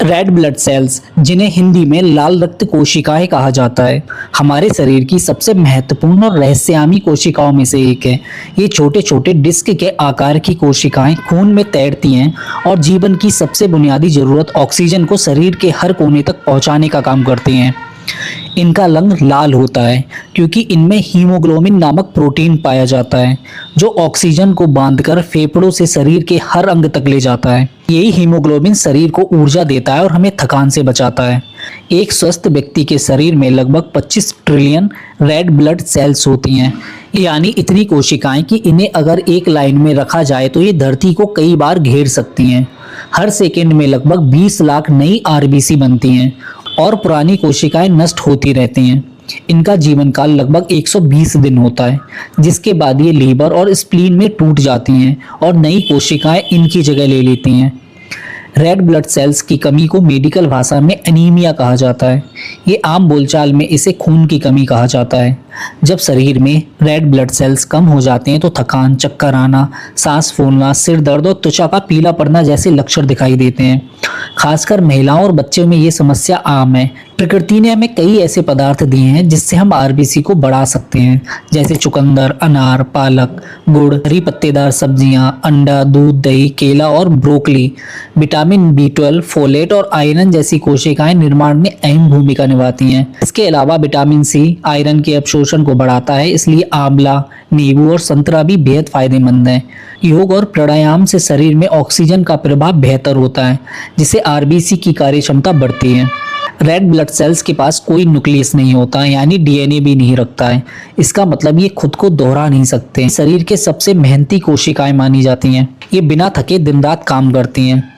Red blood cells, जिन्हें हिंदी में लाल रक्त कोशिकाएं कहा जाता है, हमारे शरीर की सबसे महत्वपूर्ण और रहस्यमयी कोशिकाओं में से एक है। ये छोटे छोटे डिस्क के आकार की कोशिकाएं खून में तैरती हैं और जीवन की सबसे बुनियादी जरूरत ऑक्सीजन को शरीर के हर कोने तक पहुंचाने का काम करती हैं। इनका रंग लाल होता है क्योंकि इनमें हीमोग्लोबिन नामक प्रोटीन पाया जाता है, जो ऑक्सीजन को बांधकर फेफड़ों से शरीर के हर अंग तक ले जाता है। यही हीमोग्लोबिन शरीर को ऊर्जा देता है और हमें थकान से बचाता है। एक स्वस्थ व्यक्ति के शरीर में लगभग 25 ट्रिलियन रेड ब्लड सेल्स होती हैं, यानी इतनी कोशिकाएं कि इन्हें अगर एक लाइन में रखा जाए तो ये धरती को कई बार घेर सकती हैं। हर सेकंड में लगभग 20 लाख नई आरबीसी बनती हैं और पुरानी कोशिकाएं नष्ट होती रहती हैं। इनका जीवन काल लगभग 120 दिन होता है, जिसके बाद ये लीवर और स्प्लीन में टूट जाती हैं और नई कोशिकाएं इनकी जगह ले लेती हैं। रेड ब्लड सेल्स की कमी को मेडिकल भाषा में एनीमिया कहा जाता है। ये आम बोलचाल में इसे खून की कमी कहा जाता है। जब शरीर में रेड ब्लड सेल्स कम हो जाते हैं तो थकान, चक्कर आना, सांस फूलना, सिर दर्द और त्वचा का पीला पड़ना जैसे लक्षण दिखाई देते हैं। खासकर महिलाओं और बच्चों में ये समस्या आम है। प्रकृति ने हमें कई ऐसे पदार्थ दिए हैं जिससे हम आरबीसी को बढ़ा सकते हैं, जैसे चुकंदर, अनार, पालक, गुड़, हरी पत्तेदार सब्जियां, अंडा, दूध, दही, केला और ब्रोकली। विटामिन B12, फोलेट और आयरन जैसी कोशिकाएं निर्माण में अहम भूमिका निभाती हैं। इसके अलावा विटामिन C आयरन के अवशोषण को बढ़ाता है, इसलिए आंवला, नींबू और संतरा भी बेहद फायदेमंद हैं। योग और प्राणायाम से शरीर में ऑक्सीजन का प्रभाव बेहतर होता है, जिससे आरबीसी की कार्यक्षमता बढ़ती है। रेड ब्लड सेल्स के पास कोई न्यूक्लियस नहीं होता, यानी डीएनए भी नहीं रखता है। इसका मतलब ये खुद को दोहरा नहीं सकते। शरीर के सबसे मेहनती कोशिकाएं मानी जाती हैं। ये बिना थके दिन रात काम करती हैं।